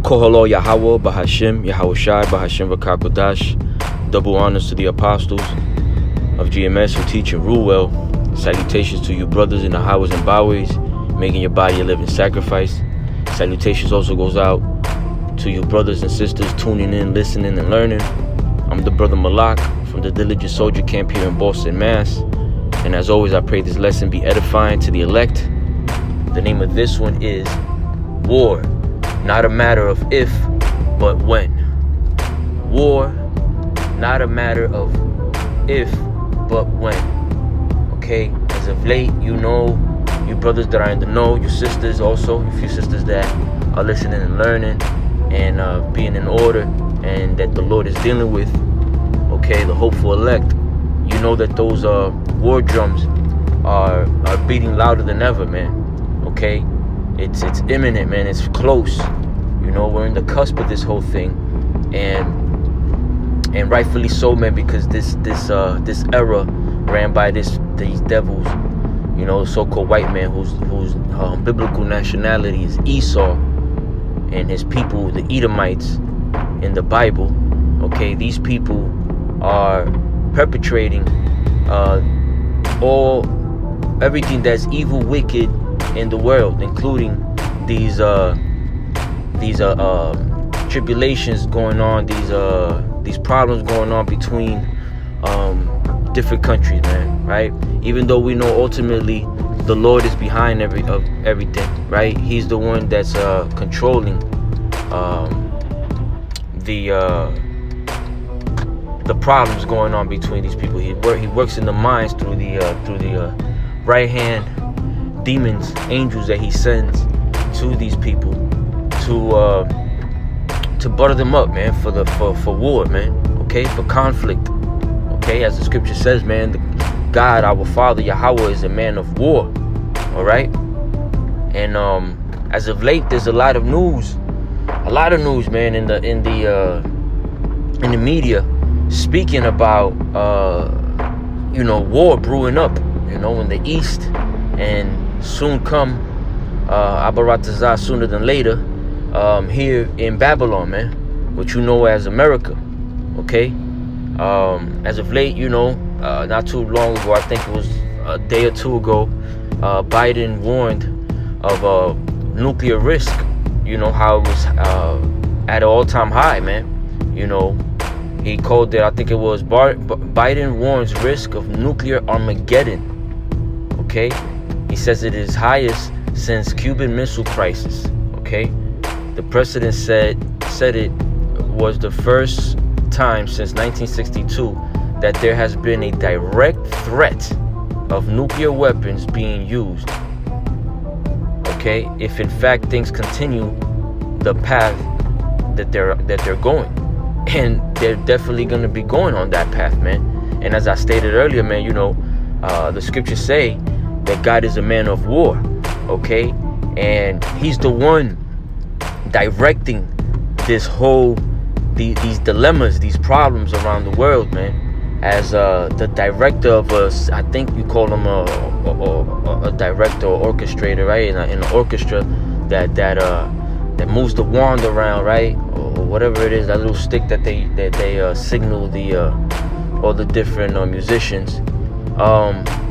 Kohalo Yahweh Bahashim Yahushai Bahashim Vakakodash. Double honors to the apostles of GMS who teach and rule well. Salutations to you brothers in the highways and byways, making your body a living sacrifice. Salutations also goes out to you brothers and sisters tuning in, listening, and learning. I'm the brother Malak from the Diligent Soldier Camp here in Boston, Mass. And as always, I pray this lesson be edifying to the elect. The name of this one is War, not a matter of if, but when. War, not a matter of if, but when. Okay, as of late, you know, you brothers that are in the know, you sisters also, a few sisters that are listening and learning and being in order, and that the Lord is dealing with, okay, the hopeful elect. You know that those war drums are beating louder than ever, man. Okay, it's imminent, man. It's close. You know, we're in the cusp of this whole thing, and rightfully so, man, because this era ran by these devils. You know, so-called white man whose biblical nationality is Esau, and his people, the Edomites, in the Bible. Okay, these people are perpetrating everything that's evil, wicked in the world, including these tribulations going on, these problems going on between different countries, man. Right? Even though we know ultimately the Lord is behind everything, right? He's the one that's controlling the problems going on between these people. He works in the minds through the right hand demons, angels that he sends to these people to butter them up, man, for war, man. Okay, for conflict. Okay, as the scripture says, man, God, our Father Yahweh, is a man of war. All right, and as of late, there's a lot of news, man, in the media, speaking about war brewing up, in the east, and soon come Abaratazah, sooner than later, here in Babylon, man, what you know as America. Okay, as of late, not too long ago, I think it was a day or two ago, Biden warned of nuclear risk. You know how it was at an all-time high, man. He called it, I think it was Biden warns risk of nuclear Armageddon. Okay, he says it is highest since Cuban Missile Crisis. Okay, the president said it was the first time since 1962 that there has been a direct threat of nuclear weapons being used. Okay, if in fact things continue the path that they're going, and they're definitely going to be going on that path, man. And as I stated earlier, man, the scriptures say that God is a man of war. Okay, and he's the one directing this whole these dilemmas, these problems around the world, man. As the director of I think you call him a director or orchestrator, right? In an orchestra that moves the wand around, right? Or whatever it is, that little stick that they signal all the different musicians.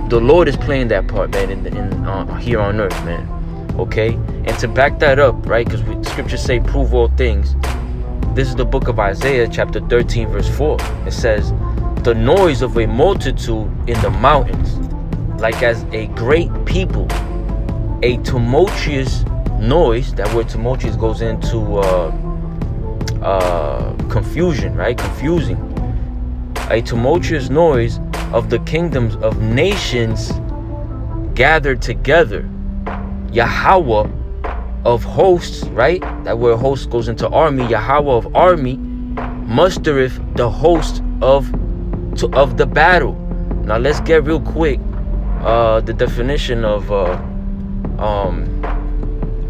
The Lord is playing that part, man, in here on earth, man. Okay, and to back that up, right? Because scriptures say, "Prove all things." This is the book of Isaiah, chapter 13, verse 4. It says, "The noise of a multitude in the mountains, like as a great people, a tumultuous noise." That word tumultuous goes into confusion, right? Confusing. A tumultuous noise of the kingdoms of nations gathered together. Yahweh of hosts, right? That word host goes into army. Yahweh of army mustereth the host of the battle. Now let's get real quick the definition of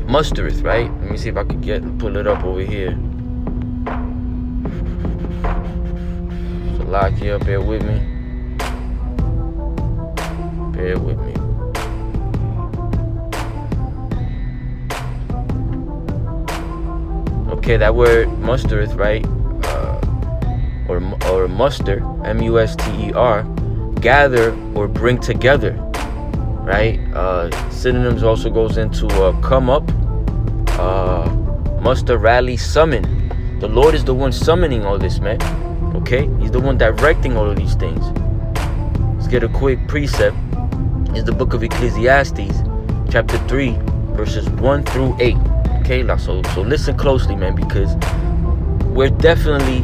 mustereth, right? Let me see if I could pull it up over here. So lock here, bear with me. Bear with me. Okay, that word mustereth, right? Or muster, muster, gather or bring together, right? Synonyms also goes into come up, muster, rally, summon. The Lord is the one summoning all this, man. Okay, He's the one directing all of these things. Let's get a quick precept. It's the book of Ecclesiastes, chapter 3, verses 1 through 8. Okay, so listen closely, man, because we're definitely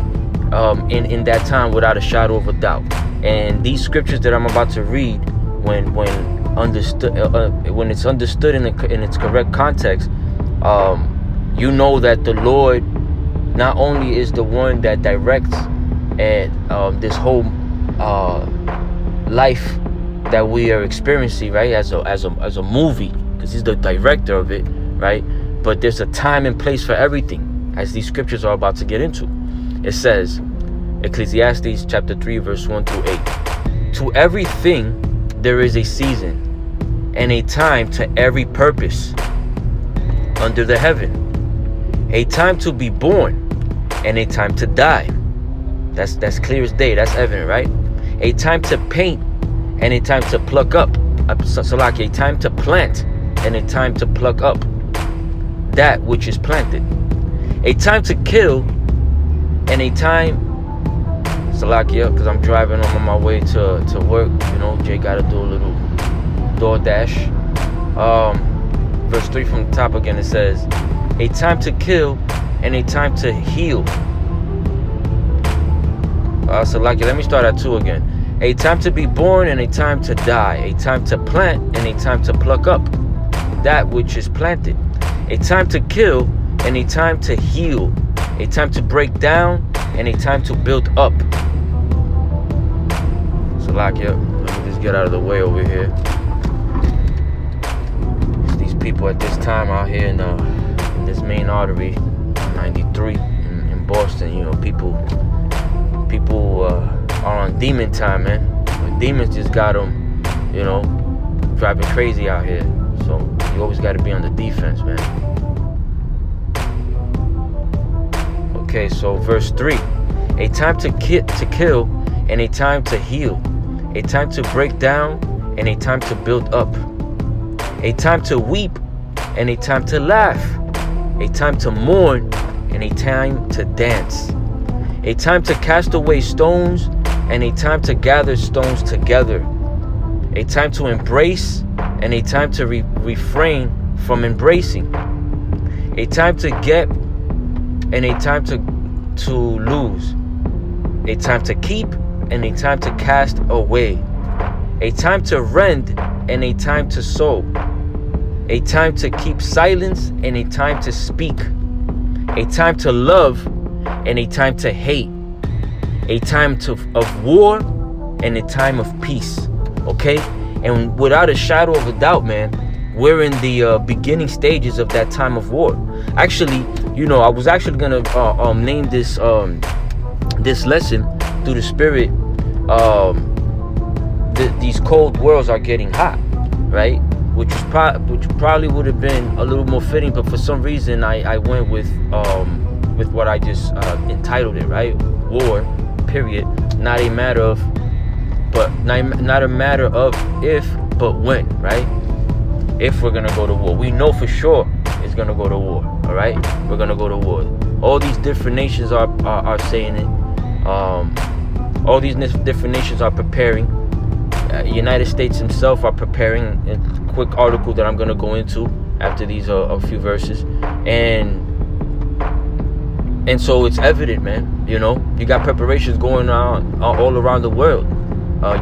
in that time without a shadow of a doubt. And these scriptures that I'm about to read, when it's understood in its correct context, you know that the Lord not only is the one that directs this whole life that we are experiencing, right, as a movie, because He's the director of it, right? But there's a time and place for everything, as these scriptures are about to get into. It says, Ecclesiastes chapter 3, verse 1 through 8. To everything there is a season, and a time to every purpose under the heaven. A time to be born, and a time to die. That's clear as day. That's evident, right? A time to paint, and a time to pluck up. A time to plant, and a time to pluck up that which is planted. A time to kill, and a time, because I'm driving on my way to work. You know, Jay got to do a little DoorDash. Verse 3 from the top again, it says, a time to kill, and a time to heal. Let me start at 2 again. A time to be born, and a time to die. A time to plant, and a time to pluck up that which is planted. A time to kill, and a time to heal. A time to break down, and a time to build up. Let me just get out of the way over here. These people at this time out here in this main artery, 93 in Boston, you know, people are on demon time, man. The demons just got them, you know, driving crazy out here. So you always got to be on the defense, man. Okay, so verse 3. A time to kill, and a time to heal. A time to break down, and a time to build up. A time to weep, and a time to laugh. A time to mourn, and a time to dance. A time to cast away stones, and a time to gather stones together. A time to embrace, and a time to refrain from embracing. A time to get, and a time to lose. A time to keep, and a time to cast away. A time to rend, and a time to sow. A time to keep silence, and a time to speak. A time to love, and a time to hate. A time of war, and a time of peace. Okay? And without a shadow of a doubt, man, we're in the beginning stages of that time of war. Actually, you know, I was actually gonna name this lesson through the Spirit. These cold worlds are getting hot, right? Which probably would have been a little more fitting, but for some reason I went with what I just entitled it, right? War, period. Not a matter of if, but when, right? If we're gonna go to war, we know for sure it's gonna go to war. All right, we're gonna go to war. All these different nations are saying it. All these different nations are preparing. United States himself are preparing. A quick article that I'm gonna go into after these a few verses, and so it's evident, man. You know, you got preparations going on all around the world.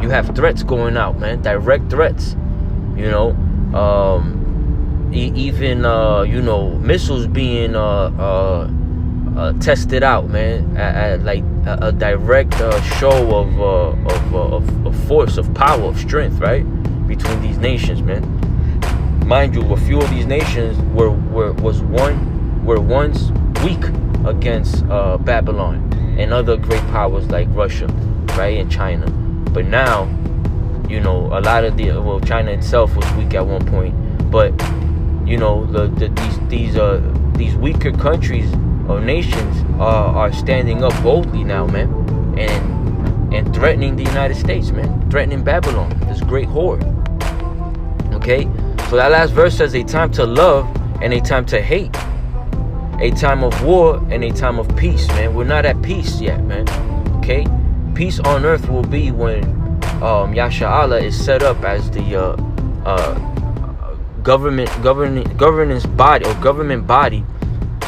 You have threats going out, man. Direct threats. You know, even you know, missiles being tested out, man, at like a direct show of force, of power, of strength, right, between these nations, man. Mind you, a few of these nations were once weak against Babylon and other great powers like Russia, right, and China. But now, you know, a lot of China itself was weak at one point, but you know, these weaker countries or nations are standing up boldly now, man, and threatening the United States, man, threatening Babylon, this great whore. Okay, so that last verse says a time to love and a time to hate, a time of war and a time of peace, man. We're not at peace yet, man. Okay, peace on earth will be when Yasha'Allah is set up as the governance body or government body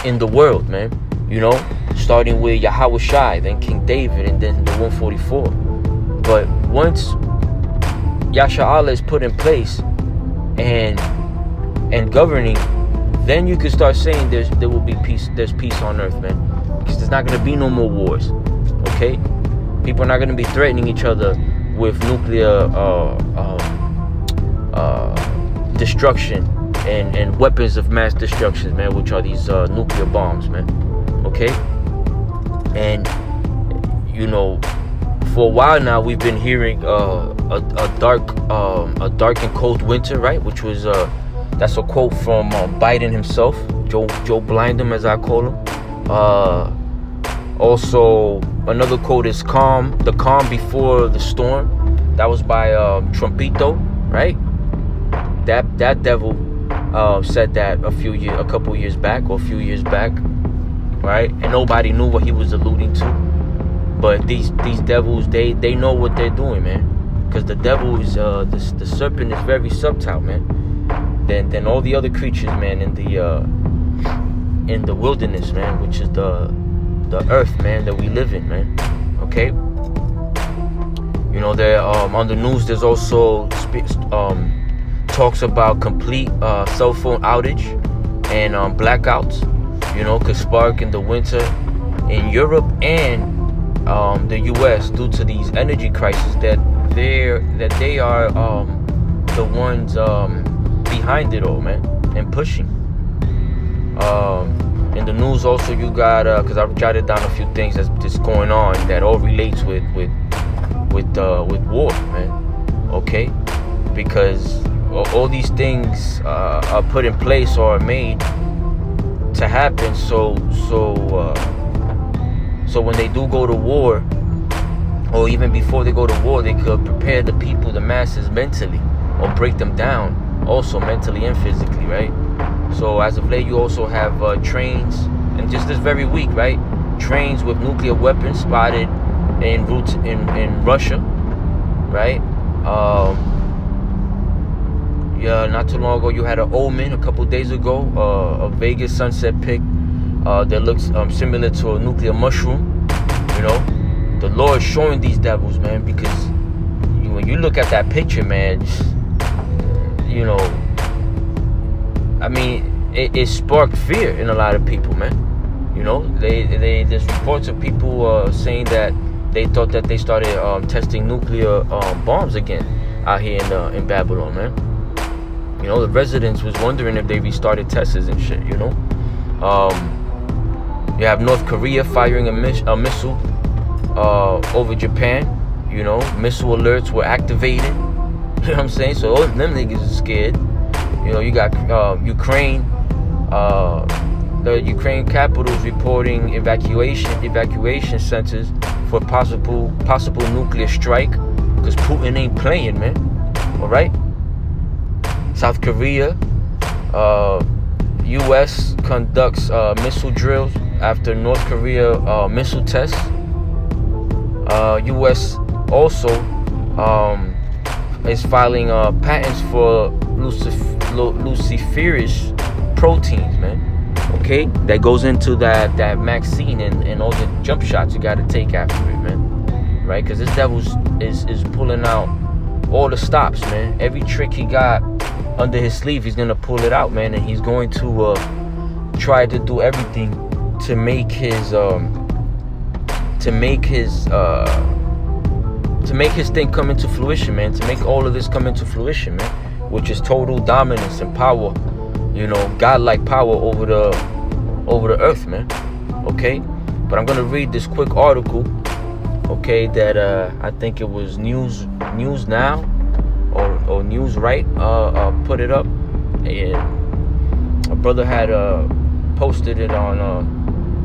in the world, man. You know, starting with Yahweh Shai, then King David, and then the 144. But once Yasha'Allah is put in place and governing, then you can start saying there will be peace. There's peace on earth, man, because there's not going to be no more wars. Okay, people are not going to be threatening each other with nuclear destruction and weapons of mass destruction, man, which are these nuclear bombs, man. Okay, and you know, for a while now we've been hearing a dark and cold winter, right? Which was that's a quote from Biden himself, Joe Blindham, as I call him. Also, another quote is the calm before the storm. That was by Trumpito, right? That devil said that a couple years back, or a few years back, right? And nobody knew what he was alluding to. But these devils, they know what they're doing, man. Because the devil is the serpent is very subtle, man. Than all the other creatures, man, in the wilderness, man, which is the earth, man, that we live in, man. Okay. You know, there on the news there's also talks about complete cell phone outage and blackouts. You know, could spark in the winter in Europe and the U.S. due to these energy crises that they are the ones behind it all, man, and pushing. In the news also you got because I've jotted down a few things that's going on that all relates with war, man. Okay, because all these things are put in place or are made to happen so when they do go to war, or even before they go to war, they could prepare the people, the masses, mentally, or break them down also mentally and physically, right? So as of late you also have trains, and just this very week, right, trains with nuclear weapons spotted en route in Russia, right? Yeah, not too long ago you had an omen, a couple days ago, a Vegas sunset pic that looks similar to a nuclear mushroom. You know, the Lord showing these devils, man, because when you look at that picture, man, you know, I mean, it sparked fear in a lot of people, man. You know, there's reports of people saying that they thought that they started testing nuclear bombs again out here in Babylon, man. You know, the residents was wondering if they restarted tests and shit, you know. You have North Korea firing a missile over Japan. You know, missile alerts were activated. You know what I'm saying? So all them niggas are scared. You know, you got Ukraine. The Ukraine capital is reporting evacuation centers for possible nuclear strike, because Putin ain't playing, man. All right. South Korea, U.S. conducts missile drills after North Korea missile tests. U.S. also is filing patents for luciferish proteins, man. Okay, that goes into that vaccine and all the jump shots you got to take after it, man. Right? Because this devil is pulling out all the stops, man. Every trick he got under his sleeve, he's gonna pull it out, man, and he's going to try to do everything to make his thing come into fruition, man. To make all of this come into fruition, man, which is total dominance and power, you know, godlike power over the earth, man. Okay, but I'm gonna read this quick article, okay, that I think it was News Now or News Right put it up, and a brother had posted it on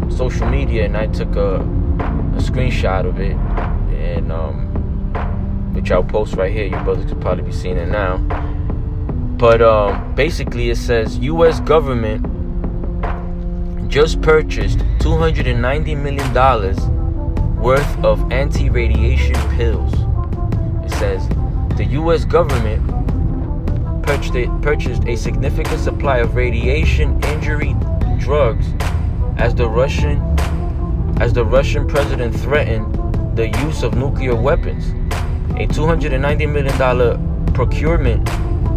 social media, and I took a screenshot of it, and which I'll post right here. You brothers could probably be seeing it now. But basically it says U.S. government just purchased $290 million worth of anti-radiation pills. It says the U.S. government purchased a significant supply of radiation injury drugs as the Russian president threatened the use of nuclear weapons. A $290 million procurement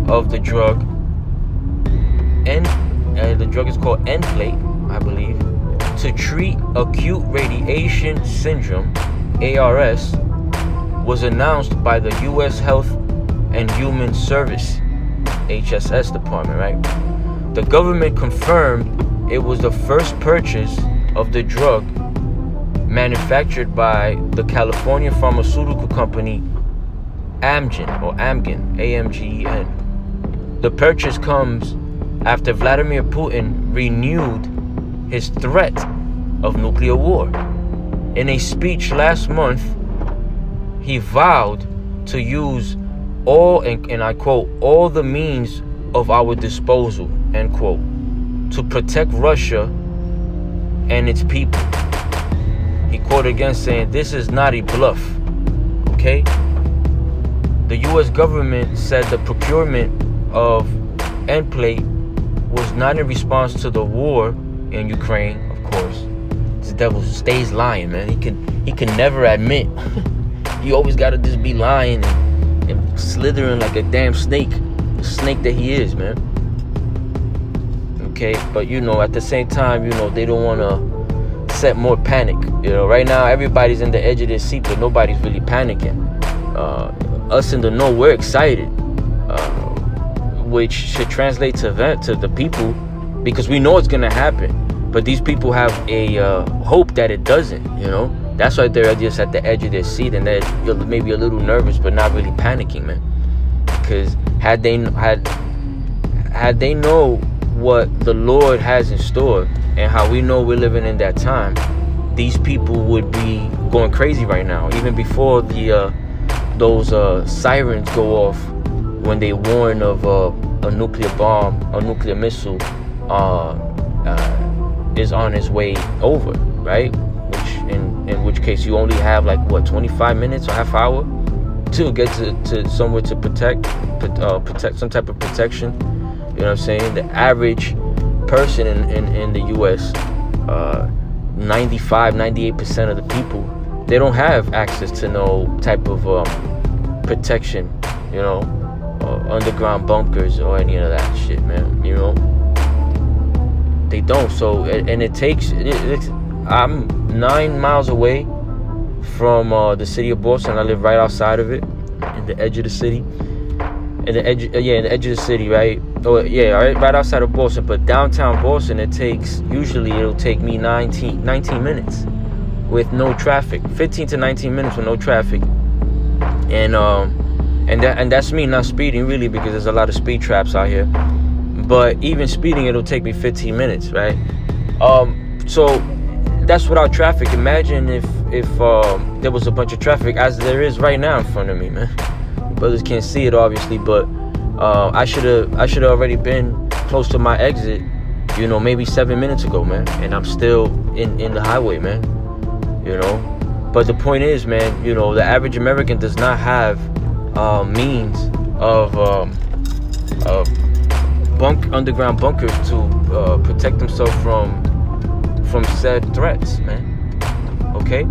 of the drug, and the drug is called Nplate, I believe, to treat acute radiation syndrome, ARS, was announced by the U.S. Health and Human Service, HSS department, right? The government confirmed it was the first purchase of the drug manufactured by the California pharmaceutical company Amgen, AMGEN. The purchase comes after Vladimir Putin renewed his threat of nuclear war. In a speech last month, he vowed to use all, and I quote, all the means of our disposal, end quote, to protect Russia and its people. He quoted again saying, "This is not a bluff." Okay? The U.S. government said the procurement of Nplate was not in response to the war in Ukraine, of course. This devil stays lying, man. He can never admit. He always gotta just be lying and slithering like a damn snake. The snake that he is, man. Okay, but at the same time, they don't wanna set more panic. Right now everybody's in the edge of their seat, but nobody's really panicking. Us in the know, we're excited, which should translate to the people, because we know it's gonna happen. But these people have a hope that it doesn't. That's why they're just at the edge of their seat, and they're maybe a little nervous, but not really panicking, man. Because had they know what the Lord has in store and how we know we're living in that time, these people would be going crazy right now, even before those sirens go off when they warn of a nuclear bomb, a nuclear missile is on its way over, right? In which case you only have 25 minutes or half hour to get to somewhere to protect some type of protection. You know what I'm saying? The average person in the US, 98% of the people, they don't have access to no type of protection, underground bunkers or any of that shit, man. They don't. So, and it takes. I'm 9 miles away from the city of Boston. I live right outside of it, in the edge of the city. In the edge of the city, right? Oh, yeah, right outside of Boston. But downtown Boston, it'll take me 19 minutes with no traffic. 15 to 19 minutes with no traffic. And that's me not speeding, really, because there's a lot of speed traps out here. But even speeding, it'll take me 15 minutes, right? So that's without traffic. Imagine if there was a bunch of traffic, as there is right now in front of me, man. Brothers can't see it, obviously, but I should have already been close to my exit, maybe 7 minutes ago, man. And I'm still in the highway, man. But the point is, man, the average American does not have means of underground bunkers to protect themselves from said threats, man. Okay?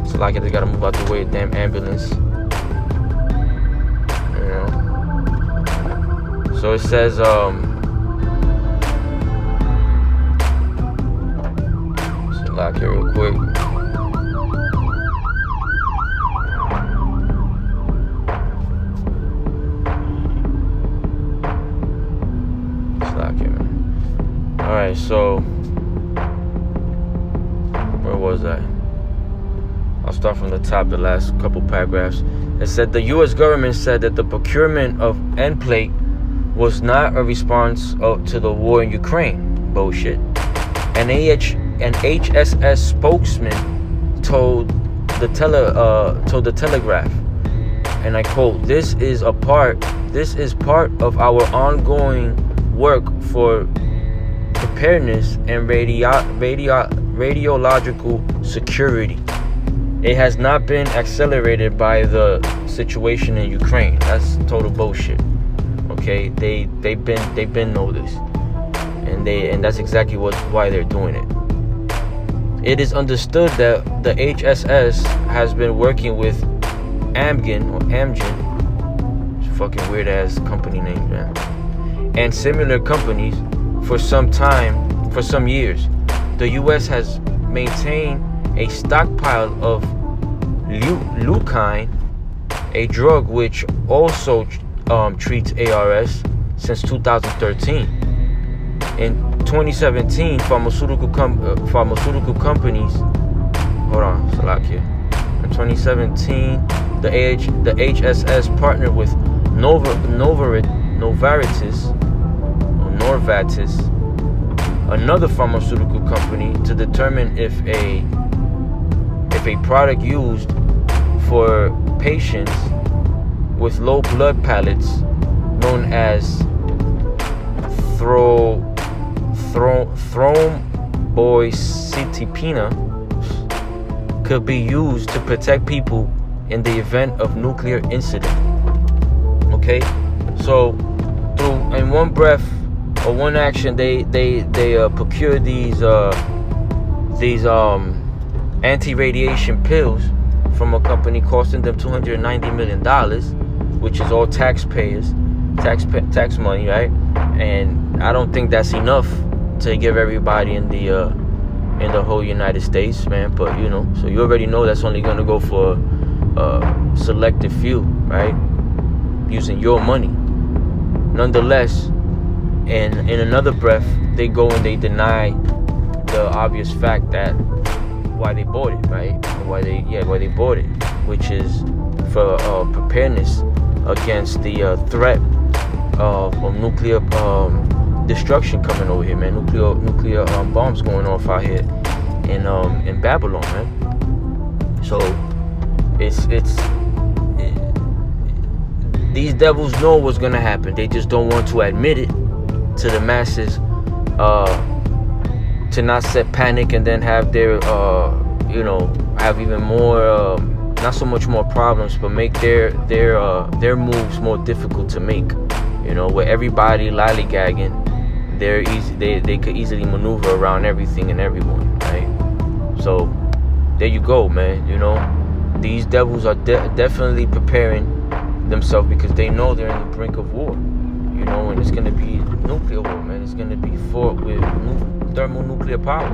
So they gotta move out the way, damn ambulance. So it says so lock here real quick. Alright, so where was I? I'll start from the top, the last couple paragraphs. It said the U.S. government said that the procurement of Nplate was not a response to the war in Ukraine. Bullshit. And an HSS spokesman told the Telegraph, and I quote, "This is part of our ongoing work for preparedness and radiological security. It has not been accelerated by the situation in Ukraine." That's total bullshit. Okay, they've been know this, and that's exactly why they're doing it. It is understood that the HSS has been working with Amgen, fucking weird ass company name, man, and similar companies for some years. The U.S. has maintained a stockpile of leucine, a drug which also treats ARS, since 2013. In 2017, pharmaceutical companies. Hold on, Salakia. In 2017, the HSS partnered with Novartis, another pharmaceutical company, to determine if a product used for patients with low blood platelets, known as thrombocytopenia, could be used to protect people in the event of nuclear incident. Okay, so in one breath or one action, they procure these anti-radiation pills from a company, costing them $290 million, which is all tax money, right? And I don't think that's enough to give everybody in the whole United States, man. But so you already know that's only gonna go for selective few, right? Using your money. Nonetheless, in another breath, they go and they deny the obvious fact that why they bought it, right? Why they bought it, which is for preparedness against the threat of nuclear destruction coming over here, man. Nuclear bombs going off out here in Babylon, man. So it's these devils know what's gonna happen. They just don't want to admit it to the masses, to not set panic and then have their have even more not so much more problems, but make their moves more difficult to make. Where everybody lollygagging, they could easily maneuver around everything and everyone, right? So there you go, man. These devils are definitely preparing themselves because they know they're in the brink of war. And it's gonna be nuclear war, man. It's gonna be fought with thermonuclear power.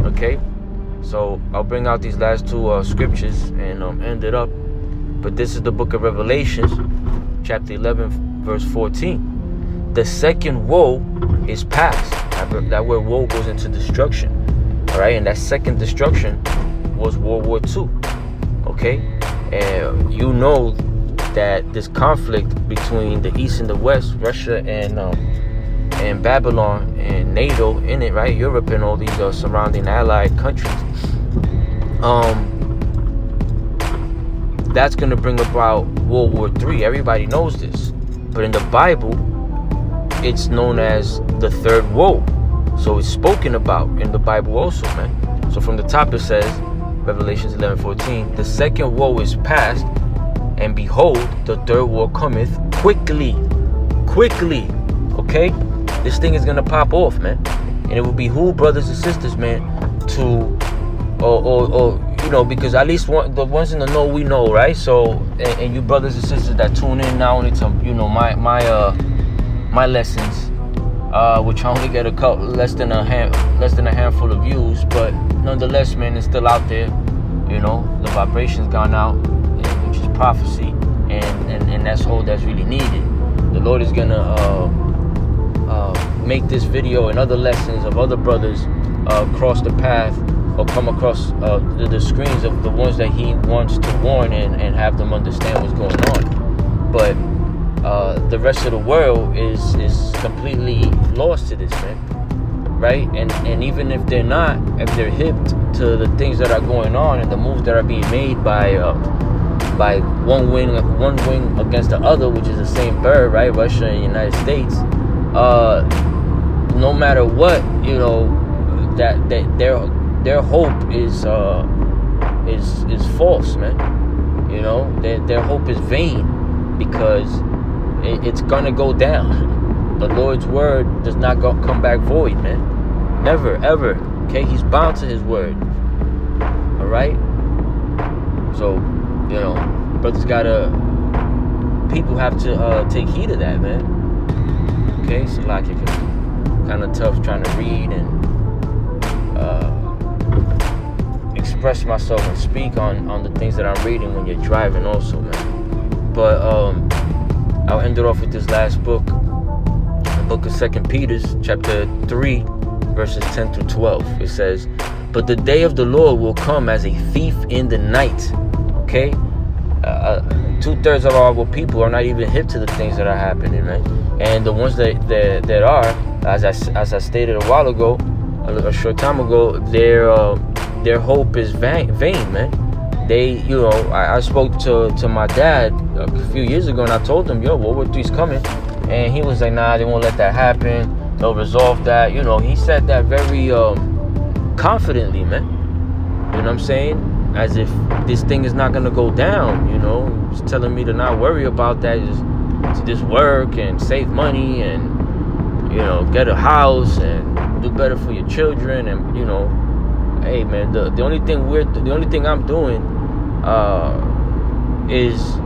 Okay, so I'll bring out these last two scriptures and end it up. But this is the book of Revelations, chapter 11, verse 14. The second woe is past. That word woe goes into destruction. All right, and that second destruction was World War II. Okay, and that this conflict between the East and the West, Russia and Babylon and NATO in it, right? Europe and all these surrounding allied countries. That's going to bring about World War III. Everybody knows this. But in the Bible, it's known as the third woe. So it's spoken about in the Bible also, man. So from the top it says, Revelations 11:14, the second woe is past, and behold, the third woe cometh quickly. Okay? This thing is gonna pop off, man. And it will behoove brothers and sisters, man, to because at least the ones in the know, we know, right? So and you brothers and sisters that tune in not only to my lessons, which I only get less than a handful of views, but nonetheless, man, it's still out there. The vibration's gone out, which is prophecy, and that's all that's really needed. The Lord is gonna make this video and other lessons of other brothers cross the path or come across the screens of the ones that He wants to warn and have them understand what's going on. But the rest of the world is completely lost to this, man. right? And even if they're not, if they're hip to the things that are going on and the moves that are being made by one wing against the other, which is the same bird, right? Russia and United States. No matter what, that their hope is false, man. Their hope is vain, because it's gonna go down. The Lord's word does not come back void, man. Never, ever. Okay, He's bound to His word. All right. So, brothers people have to take heed of that, man. Okay, so like it's kind of tough trying to read and express myself and speak on the things that I'm reading when you're driving also, man. But I'll end it off with this last book, the book of 2 Peter, chapter 3, verses 10 through 12. It says, "But the day of the Lord will come as a thief in the night." Okay? 2/3 of our people are not even hip to the things that are happening, right? And the ones that are, as I stated a while ago, a short time ago, their hope is vain, man. They, I spoke to my dad a few years ago, and I told him, World War III's coming, and he was like, nah, they won't let that happen. They'll resolve that. He said that very confidently, man. You know what I'm saying? As if this thing is not gonna go down. He's telling me to not worry about that, just work and save money and get a house and do better for your children. And hey man, the only thing I'm doing is,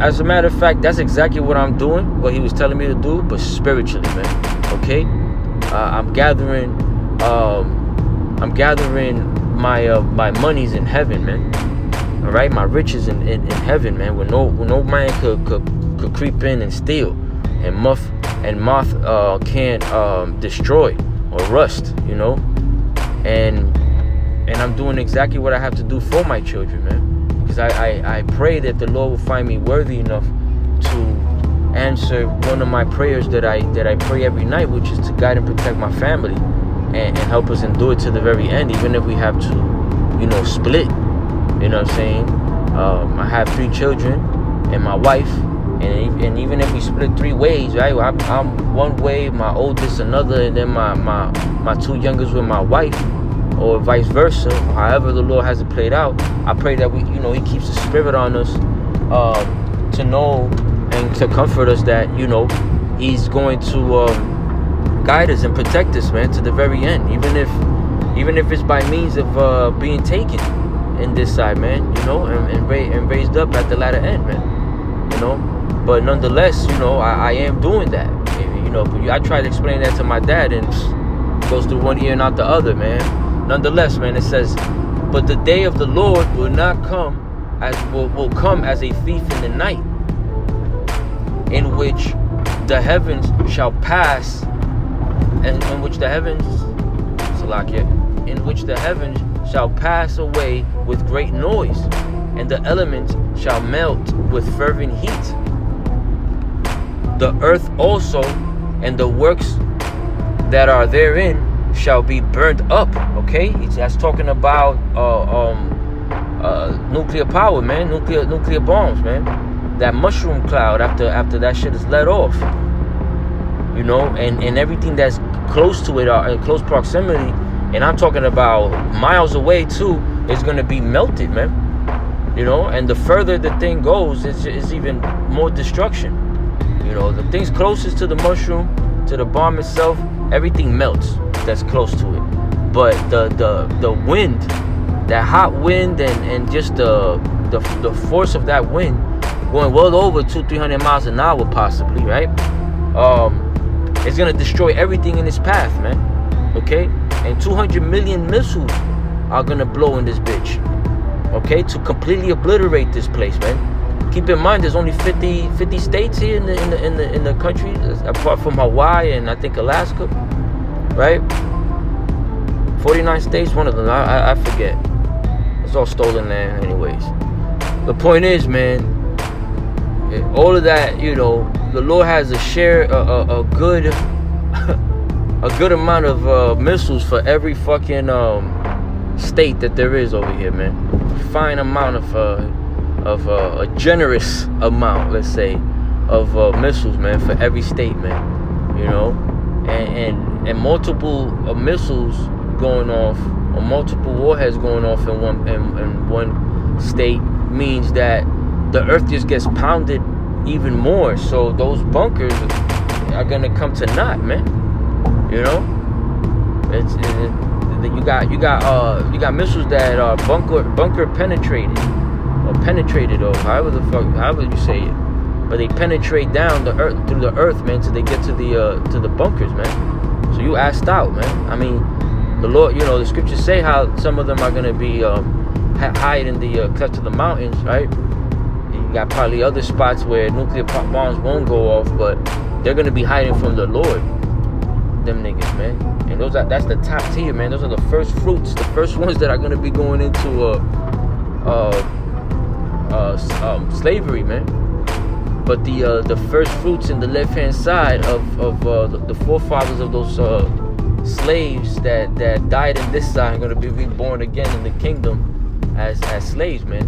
as a matter of fact, that's exactly what I'm doing, what he was telling me to do, but spiritually, man. Okay, I'm gathering my monies in heaven, man. All right, my riches in heaven, man, where no man could creep in and steal, and moth can't destroy or rust, and I'm doing exactly what I have to do for my children, man, because I pray that the Lord will find me worthy enough to answer one of my prayers that I pray every night, which is to guide and protect my family and help us endure to the very end, even if we have to split. You know what I'm saying? I have 3 children and my wife, and even if we split 3 ways, right? I'm one way, my oldest another, and then my 2 youngest with my wife, or vice versa. However the Lord has it played out, I pray that He keeps the spirit on us to know and to comfort us that He's going to guide us and protect us, man, to the very end, even if it's by means of being taken in this side, man, and raised up at the latter end, man, but nonetheless, I am doing that, but I try to explain that to my dad, and it goes through one ear and out the other, man. Nonetheless, man, it says, "But the day of the Lord will come as a thief in the night, in which the heavens shall pass, and in which the heavens shall pass away with great noise, and the elements shall melt with fervent heat. The earth also and the works that are therein shall be burned up." Okay, that's talking about nuclear power, man, nuclear bombs, man. That mushroom cloud after that shit is let off, and everything that's close to it, in close proximity, and I'm talking about miles away too, is gonna be melted, man. And the further the thing goes, it's even more destruction. The things closest to the mushroom, to the bomb itself, everything melts that's close to it. But the wind, that hot wind, and just the force of that wind going well over 200-300 miles an hour possibly, right? It's gonna destroy everything in its path, man. Okay, and 200 million missiles are gonna blow in this bitch. Okay, to completely obliterate this place, man. Keep in mind, there's only 50 states here in the country, apart from Hawaii and I think Alaska, right? 49 states, one of them, I forget. It's all stolen land, anyways. The point is, man, all of that, the Lord has a good a good amount of missiles for every fucking state that there is over here, man. Fine amount of a generous amount, let's say, of missiles, man, for every state, man. You know, and multiple missiles going off, or multiple warheads going off in one state means that the earth just gets pounded even more. So those bunkers are gonna come to naught, man. You know, you got missiles that are bunker penetrated, or however you say it. But they penetrate down the earth, through the earth, man, till they get to the bunkers, man. So you assed out, man. I mean, the Lord, you know, the scriptures say how some of them are gonna be hide in the cleft of the mountains, right? You got probably other spots where nuclear bombs won't go off, but they're gonna be hiding from the Lord. Them niggas, man. And that's the top tier, man. Those are the first fruits, the first ones that are gonna be going into slavery, man. But the first fruits in the left-hand side of the forefathers of those slaves that died in this side are going to be reborn again in the kingdom as slaves, man.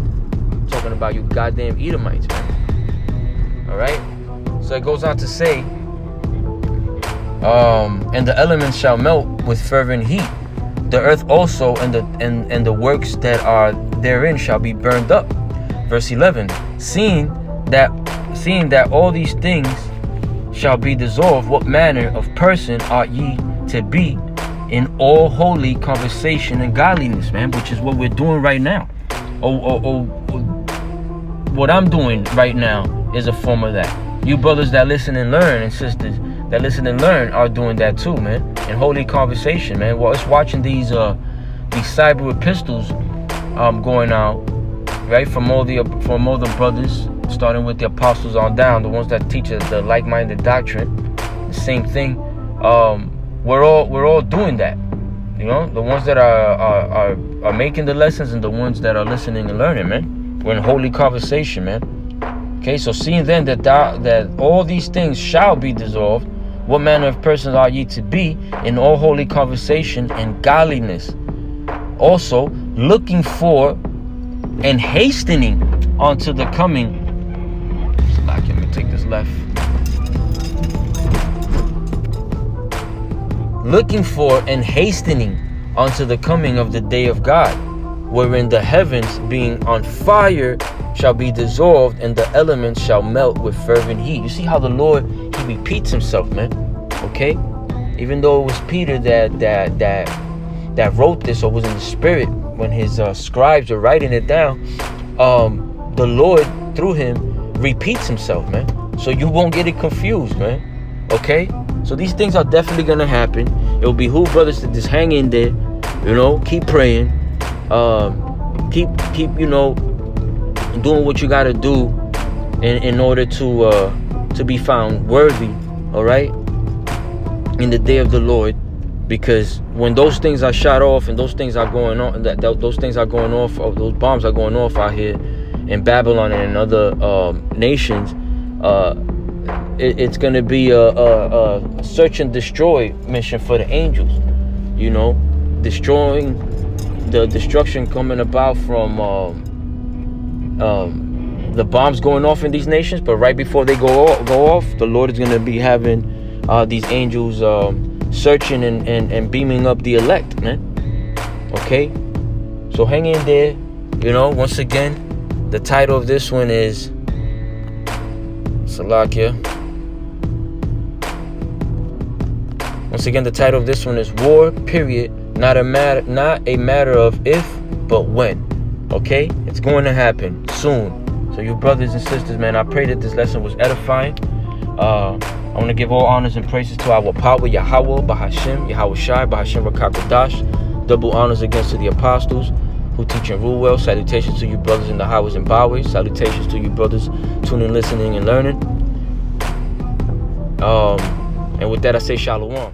I'm talking about you goddamn Edomites, man. All right? So it goes on to say, and the elements shall melt with fervent heat. The earth also and the works that are therein shall be burned up. Verse 11, seeing that all these things shall be dissolved, what manner of person ought ye to be in all holy conversation and godliness, man, which is what we're doing right now. What I'm doing right now is a form of that. You brothers that listen and learn, and sisters that listen and learn, are doing that too, man. In holy conversation, man. Well, it's watching these cyber epistles going out, right, from all the brothers, starting with the apostles on down, the ones that teach the like-minded doctrine, the same thing. We're all doing that, you know. The ones that are making the lessons, and the ones that are listening and learning, man. We're in holy conversation, man. Okay, so seeing then that all these things shall be dissolved, what manner of persons are ye to be in all holy conversation and godliness? Also looking for and hastening unto the coming. Let me take this left. Looking for and hastening unto the coming of the day of God, wherein the heavens being on fire shall be dissolved, and the elements shall melt with fervent heat. You see how the Lord, he repeats himself, man. Okay, even though it was Peter that wrote this, or was in the spirit when his scribes are writing it down, the Lord through him repeats himself, man, so you won't get it confused, man. Okay, so these things are definitely gonna happen. It'll behoove brothers to just hang in there, you know, keep praying, keep you know, doing what you gotta do in order to be found worthy, all right, in the day of the Lord. Because when those things are shot off, and those things are going on, those things are going off, or those bombs are going off out here in Babylon and in other nations, it's going to be a search and destroy mission for the angels, you know, destroying the destruction coming about from the bombs going off in these nations. But right before they go off, the Lord is going to be having these angels searching and beaming up the elect, man. Okay, so hang in there. You know, once again, the title of this one is Salakia. Once again, the title of this one is War, period. Not a matter of if, but when. Okay, it's going to happen soon. So you brothers and sisters, man, I pray that this lesson was edifying. I want to give all honors and praises to our power, Yahweh, Bahashim, Yahweh Shai, Bahashim Rakakadash. Double honors against to the apostles who teach and rule well. Salutations to you brothers in the highways and byways. Salutations to you brothers tuning, listening, and learning. And with that, I say shalom.